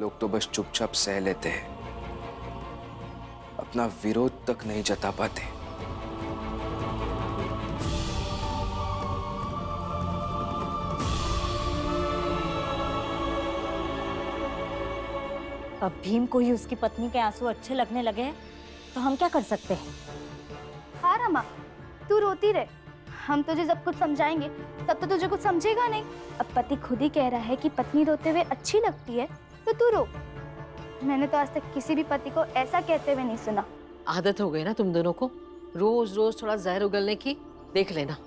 लोग तो बस चुपचाप सह लेते हैं, अपना विरोध तक नहीं जता पाते। अब भीम को ही उसकी पत्नी के आंसू अच्छे लगने लगे हैं तो हम क्या कर सकते हैं? हाँ रमा, तू रोती रहे, हम तुझे जब कुछ समझाएंगे तब तो तुझे कुछ समझेगा नहीं। अब पति खुद ही कह रहा है कि पत्नी रोते हुए अच्छी लगती है तो तू रो। मैंने तो आज तक किसी भी पति को ऐसा कहते हुए नहीं सुना। आदत हो गई ना तुम दोनों को रोज रोज थोड़ा जहर उगलने की। देख लेना,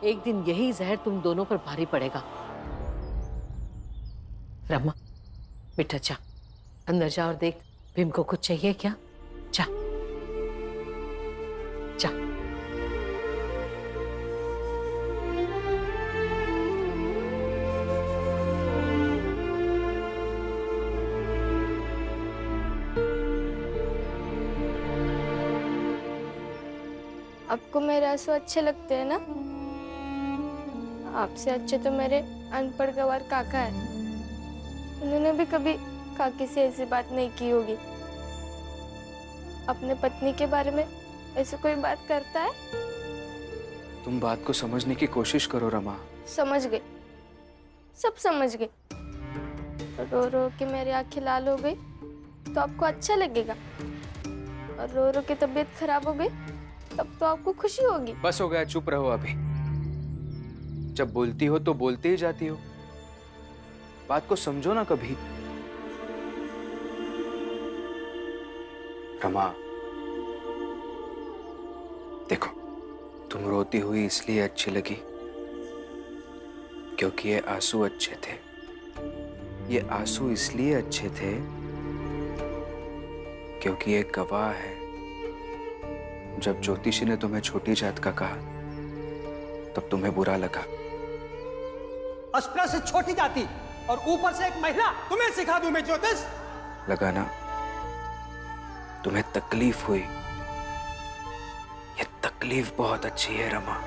एक दिन यही जहर तुम दोनों पर भारी पड़ेगा। रमा बेटा जा, अंदर जा और देख भीम को कुछ चाहिए क्या। जा जा। आपको मेरे आंसू अच्छे लगते हैं ना? आपसे अच्छे तो मेरे अनपढ़ गंवार काका है। उन्होंने भी कभी काकी से ऐसी बात नहीं की होगी। अपने पत्नी के बारे में ऐसे कोई बात करता है? तुम बात को समझने की कोशिश करो रमा। समझ गए, सब समझ गए। रो रो के मेरी आंखें लाल हो गई तो आपको अच्छा लगेगा, और रो रो के तबीयत खराब हो गई तब तो आपको खुशी होगी। बस हो गया, चुप रहो अभी। जब बोलती हो तो बोलते ही जाती हो, बात को समझो ना कभी। रमा देखो, तुम रोती हुई इसलिए अच्छी लगी क्योंकि ये आंसू अच्छे थे। ये आंसू इसलिए अच्छे थे क्योंकि ये गवाह है। जब ज्योतिषी ने तुम्हें छोटी जात का कहा तब तुम्हें बुरा लगा। अस्पृश्य से छोटी जाति और ऊपर से एक महिला, तुम्हें सिखा दूं मैं ज्योतिष? लगा ना, तुम्हें तकलीफ हुई। ये तकलीफ बहुत अच्छी है रमा।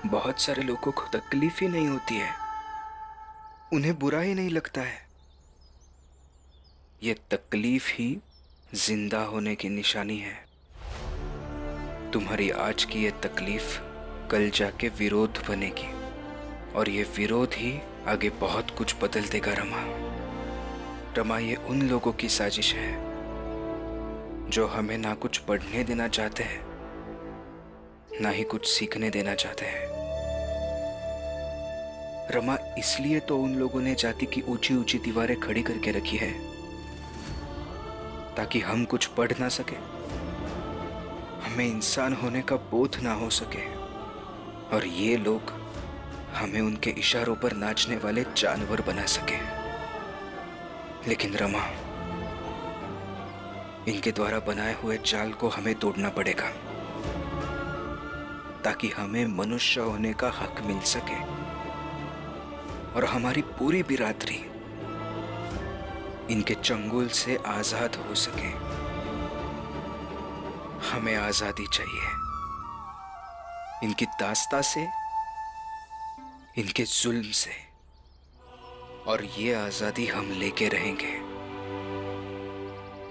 बहुत सारे लोगों को तकलीफ ही नहीं होती है, उन्हें बुरा ही नहीं लगता है। ये तकलीफ ही जिंदा होने की निशानी है। तुम्हारी आज की ये तकलीफ कल जाके विरोध बनेगी, और ये विरोध ही आगे बहुत कुछ बदल देगा रमा। रमा, ये उन लोगों की साजिश है जो हमें ना कुछ पढ़ने देना चाहते हैं, ना ही कुछ सीखने देना चाहते हैं। रमा, इसलिए तो उन लोगों ने जाति की ऊंची ऊंची दीवारें खड़ी करके रखी है ताकि हम कुछ पढ़ ना सके, हमें इंसान होने का बोध ना हो सके, और ये लोग हमें उनके इशारों पर नाचने वाले जानवर बना सके। लेकिन रमा, इनके द्वारा बनाए हुए जाल को हमें तोड़ना पड़ेगा ताकि हमें मनुष्य होने का हक मिल सके, और हमारी पूरी बिरादरी इनके चंगुल से आजाद हो सके। हमें आजादी चाहिए इनकी दास्ता से, इनके जुल्म से, और ये आजादी हम लेके रहेंगे।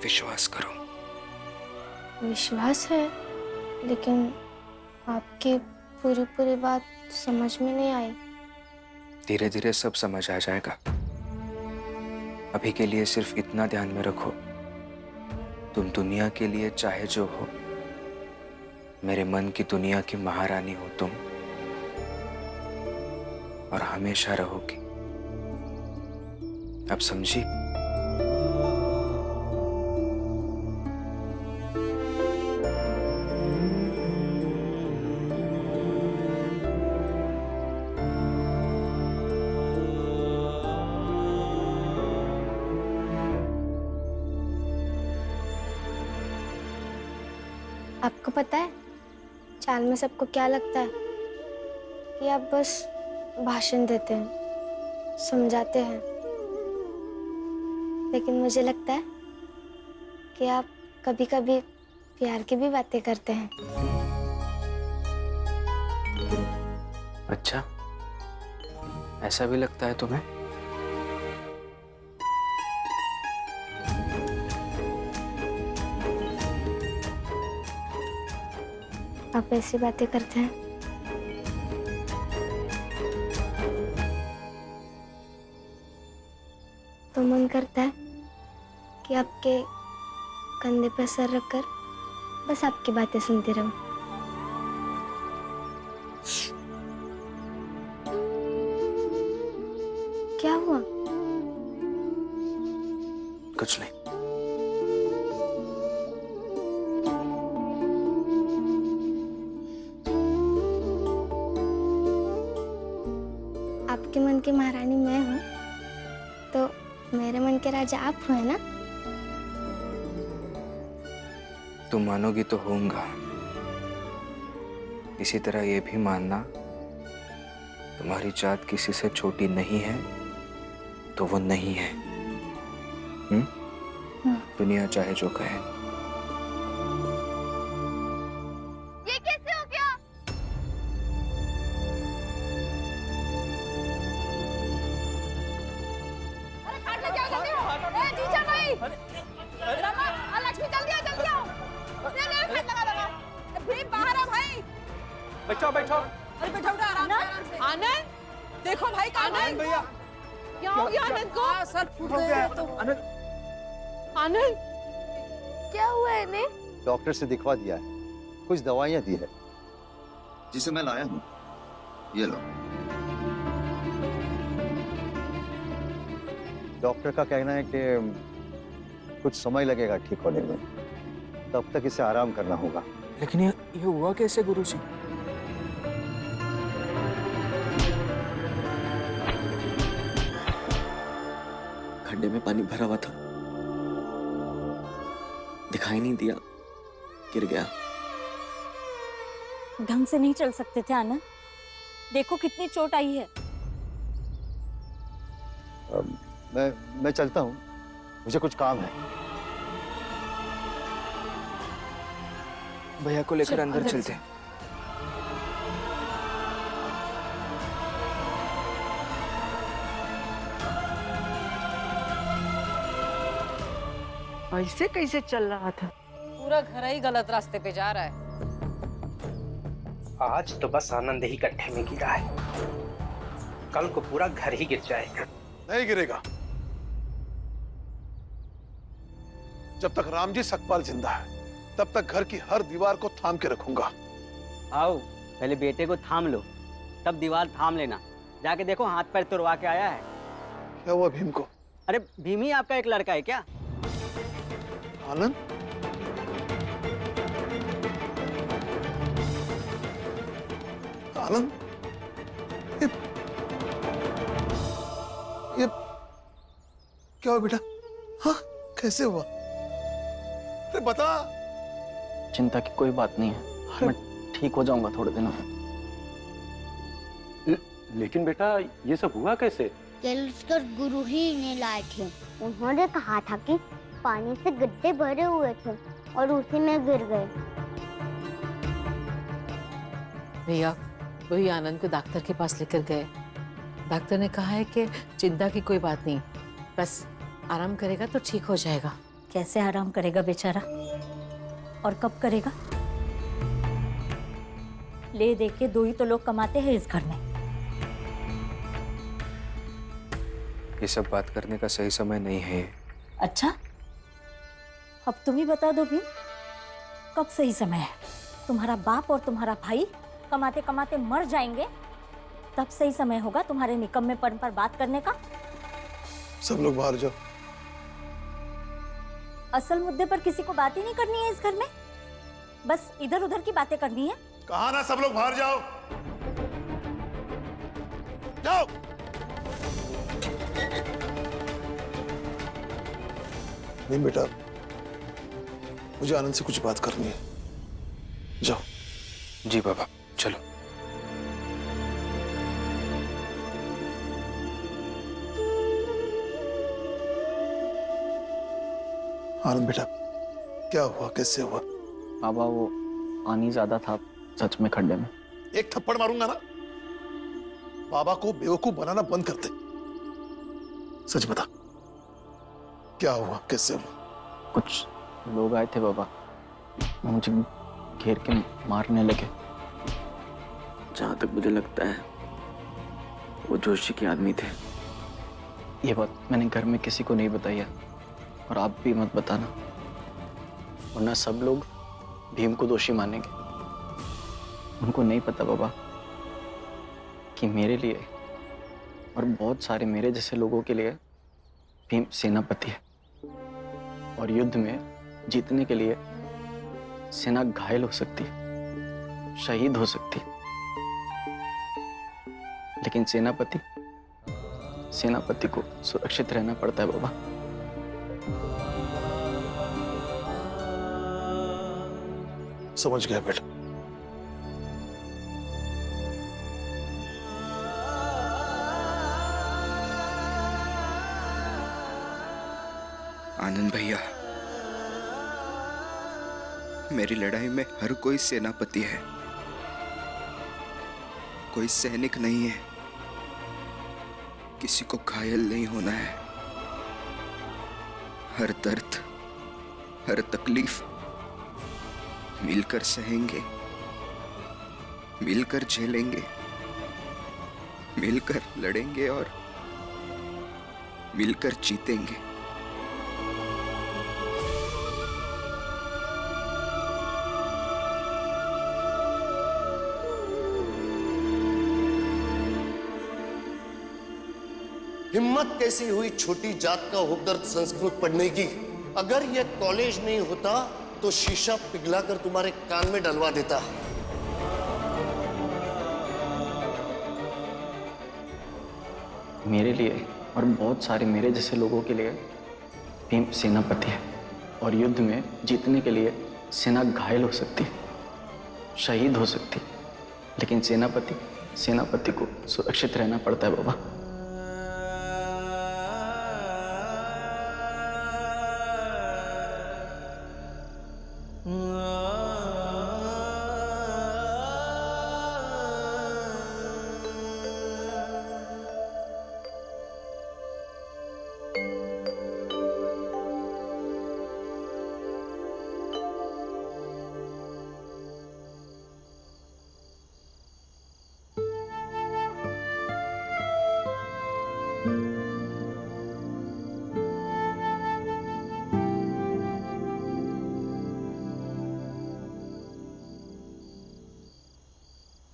विश्वास करो। विश्वास है, लेकिन आपकी पूरी पूरी बात समझ में नहीं आई। धीरे धीरे सब समझ आ जाएगा। अभी के लिए सिर्फ इतना ध्यान में रखो, तुम दुनिया के लिए चाहे जो हो, मेरे मन की दुनिया की महारानी हो तुम, और हमेशा रहोगी। अब समझी? आपको पता है चाल में सबको क्या लगता है कि आप बस भाषण देते हैं, समझाते हैं, लेकिन मुझे लगता है कि आप कभी कभी प्यार की भी बातें करते हैं। अच्छा, ऐसा भी लगता है तुम्हें? आप ऐसी बातें करते हैं। तो मन करता है कि आपके कंधे पर सर रखकर बस आपकी बातें सुनती रहूं। क्या हुआ? कुछ नहीं। आपके मन की महारानी मैं हूँ, तो मेरे मन के राजा आप हुए ना? तुम मानोगी तो होऊंगा। इसी तरह ये भी मानना, तुम्हारी जात किसी से छोटी नहीं है तो वो नहीं है। दुनिया चाहे जो कहे। ये कैसे हो गया? अरे खाट लेके आओ जल्दी। ए जीजा भाई, रमा, लक्ष्मी जल्दी आओ। ले ले खाट लगा दो। भीम बाहर आ भाई। बैठो बैठो। अरे बैठा बेटा आराम से। आनंद देखो भाई का आनंद भैया क्या हो गया आनंद को? सर फूट गया तो। आनंद क्या हुआ है इन्हें? डॉक्टर से दिखवा दिया है, कुछ दवाइयाँ दी है जिसे मैं लाया हूँ। ये लो। डॉक्टर का कहना है कि कुछ समय लगेगा ठीक होने में, तब तक इसे आराम करना होगा। लेकिन ये हुआ कैसे गुरुजी? खड्डे में पानी भरा हुआ था, दिखाई नहीं दिया, गिर गया। ढंग से नहीं चल सकते थे आनंद, देखो कितनी चोट आई है। मैं चलता हूँ, मुझे कुछ काम है। भैया को लेकर अंदर चलते हैं। ऐसे कैसे चल रहा था? पूरा घर ही गलत रास्ते पे जा रहा है। आज तो बस आनंद ही गड्ढे में गिरा है, कल को पूरा घर ही गिर जाएगा। नहीं गिरेगा। जब तक रामजी सकपाल जिंदा है तब तक घर की हर दीवार को थाम के रखूंगा। आओ पहले बेटे को थाम लो, तब दीवार थाम लेना। जाके देखो हाथ पैर तुड़वा के आया है। क्या हुआ भीम को? अरे भीम ही आपका एक लड़का है क्या? आनंद? आनंद? ये क्या हुआ बेटा? हाँ, कैसे हुआ? अरे बता। चिंता की कोई बात नहीं है, मैं ठीक हो जाऊंगा थोड़े दिनों में। लेकिन बेटा ये सब हुआ कैसे? कल उसका गुरु ही इन्हें लाए थे। उन्होंने कहा था कि पानी से गड्ढे भरे हुए थे और उसी में गिर गए। भैया वही आनंद को डॉक्टर के पास लेकर गए। डॉक्टर ने कहा है कि चिंता की कोई बात नहीं, बस आराम करेगा तो ठीक हो जाएगा। कैसे आराम करेगा बेचारा, और कब करेगा? ले दे के दो ही तो लोग कमाते हैं इस घर में। ये सब बात करने का सही समय नहीं है। अच्छा, अब तुम ही बता दो भी, कब सही समय है? तुम्हारा बाप और तुम्हारा भाई कमाते कमाते मर जाएंगे, तब सही समय होगा तुम्हारे निकम्मेपन पर बात करने का। सब लोग बाहर जाओ। असल मुद्दे पर किसी को बात ही नहीं करनी है इस घर में, बस इधर उधर की बातें करनी है। कहा ना सब लोग बाहर जाओ। जाओ। नहीं बेटा, मुझे आनंद से कुछ बात करनी है। जाओ। जी बाबा, चलो। आनंद बेटा, क्या हुआ, कैसे हुआ? बाबा वो पानी ज्यादा था सच में खड्डे में। एक थप्पड़ मारूंगा ना, बाबा को बेवकूफ बनाना बंद कर दे। सच बता, क्या हुआ, कैसे हुआ? कुछ लोग आए थे बाबा, मुझे घेर के मारने लगे। जहाँ तक मुझे लगता है वो जोशी के आदमी थे। ये बात मैंने घर में किसी को नहीं बताई है और आप भी मत बताना, वरना सब लोग भीम को दोषी मानेंगे। उनको नहीं पता बाबा कि मेरे लिए और बहुत सारे मेरे जैसे लोगों के लिए भीम सेनापति है और युद्ध में जीतने के लिए सेना घायल हो सकती है, शहीद हो सकती है, लेकिन सेनापति को सुरक्षित रहना पड़ता है बाबा। समझ गया बेटा। आनंद भैया, मेरी लड़ाई में हर कोई सेनापति है, कोई सैनिक नहीं है। किसी को घायल नहीं होना है। हर दर्द, हर तकलीफ मिलकर सहेंगे, मिलकर झेलेंगे, मिलकर लड़ेंगे और मिलकर जीतेंगे। हिम्मत कैसी हुई छोटी जात का होकर संस्कृत पढ़ने की? अगर यह कॉलेज नहीं होता तो शीशा पिघलाकर तुम्हारे कान में डलवा देता। मेरे लिए और बहुत सारे मेरे जैसे लोगों के लिए भीम सेनापति है और युद्ध में जीतने के लिए सेना घायल हो सकती है, शहीद हो सकती है, लेकिन सेनापति को सुरक्षित रहना पड़ता है बाबा।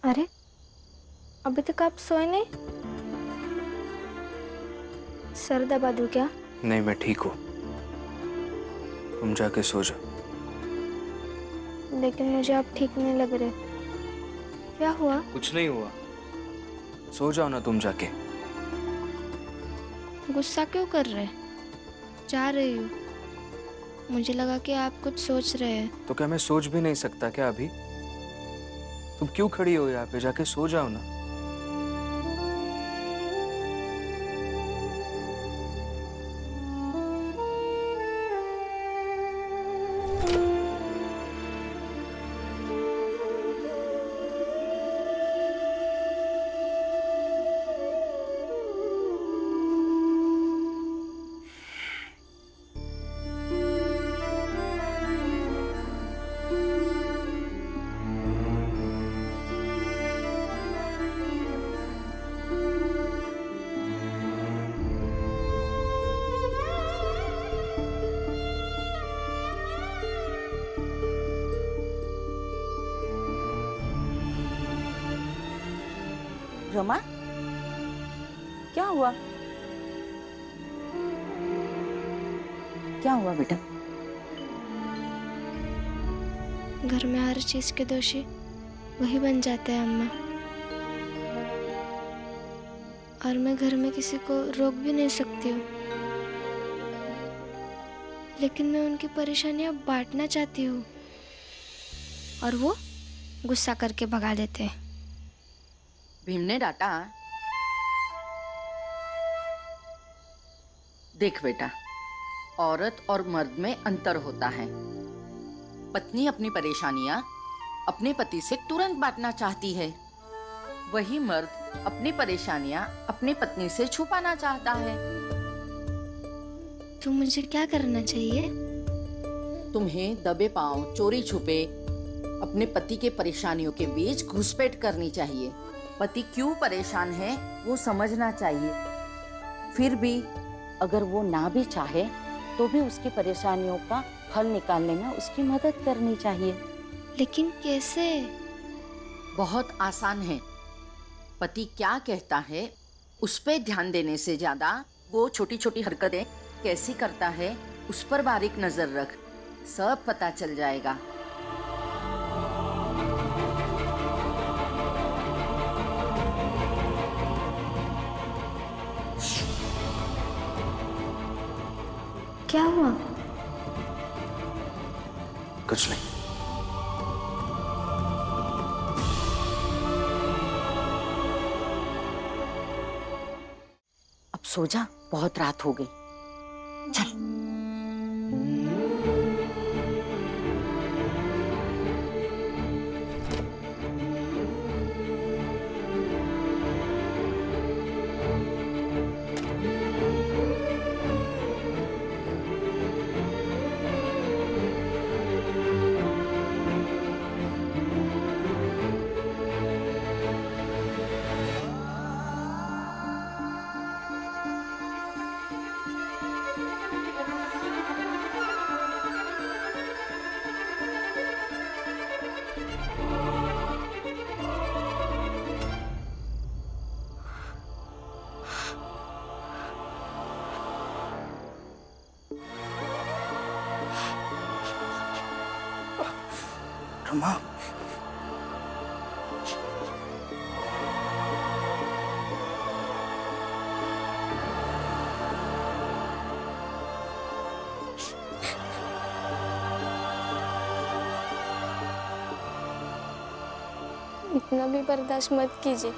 अरे, अभी तक आप सोए नहीं? सर दबा दूं क्या? नहीं, मैं ठीक हूँ। तुम जाके सो जाओ। लेकिन मुझे आप ठीक नहीं लग रहे। क्या हुआ? कुछ नहीं हुआ, सो जाओ ना तुम जाके। गुस्सा क्यों कर रहे? जा रही हूँ। मुझे लगा कि आप कुछ सोच रहे हैं। तो क्या मैं सोच भी नहीं सकता क्या अभी? तुम क्यों खड़ी हो यहाँ पे? जाके सो जाओ ना। रमा, क्या हुआ? क्या हुआ बेटा? घर में हर चीज के दोषी वही बन जाते हैं अम्मा। और मैं घर में किसी को रोक भी नहीं सकती हूँ, लेकिन मैं उनकी परेशानियां बांटना चाहती हूँ और वो गुस्सा करके भगा देते हैं। भीम ने डांटा? देख बेटा, औरत और मर्द में अंतर होता है। पत्नी अपनी परेशानियां अपने पति से तुरंत बांटना चाहती है, वही मर्द अपनी परेशानियां अपनी पत्नी से छुपाना चाहता है। तो मुझे क्या करना चाहिए? तुम्हें दबे पांव चोरी छुपे अपने पति के परेशानियों के बीच घुसपैठ करनी चाहिए। पति क्यों परेशान है वो समझना चाहिए। फिर भी अगर वो ना भी चाहे तो भी उसकी परेशानियों का हल निकालने में उसकी मदद करनी चाहिए। लेकिन कैसे? बहुत आसान है। पति क्या कहता है उस पे ध्यान देने से ज्यादा वो छोटी छोटी हरकतें कैसी करता है उस पर बारीक नजर रख, सब पता चल जाएगा। क्या हुआ? कुछ नहीं। अब सो जा, बहुत रात हो गई। चल। रमा, इतना भी बर्दाश्त मत कीजिए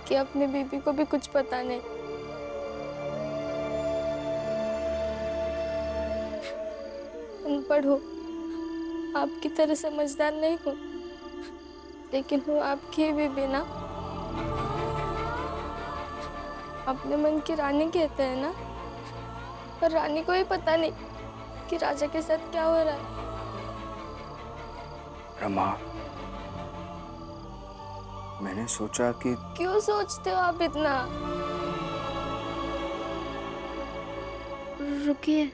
कि अपने बीबी को भी कुछ पता नहीं। अनपढ़ हो, आपकी तरह समझदार नहीं हूँ, लेकिन हूँ आपकी बीबी ना। अपने मन की रानी कहते हैं ना, पर रानी को ही पता नहीं कि राजा के साथ क्या हो रहा है। रमा, मैंने सोचा कि क्यों सोचते हो आप इतना? रुकिए।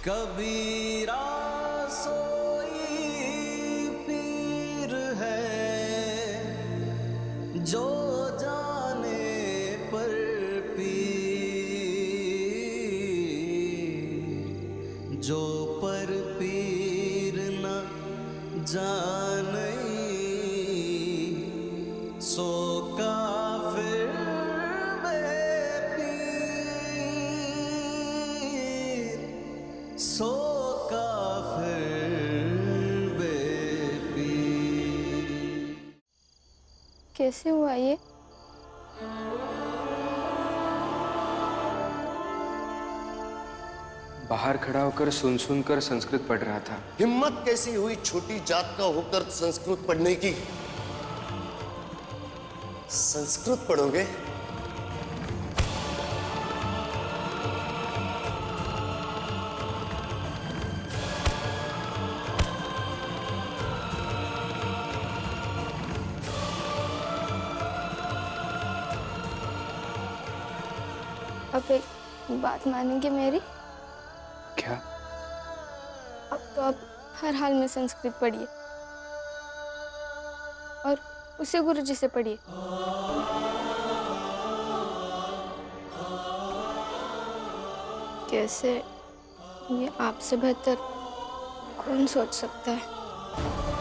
कबीरा सोई पीर है जो जाने पर पीर, जो पर पीर न जाने सो काफिर सो काफिर बेपीर। कैसे हुआ ये? बाहर खड़ा होकर सुन कर संस्कृत पढ़ रहा था। हिम्मत कैसी हुई छोटी जात का होकर संस्कृत पढ़ने की? संस्कृत पढ़ोगे? अब एक बात मानेंगे मेरी? क्या? अब तो आप हर हाल में संस्कृत पढ़िए और उसे गुरुजी से पढ़िए। कैसे, ये आपसे बेहतर कौन सोच सकता है।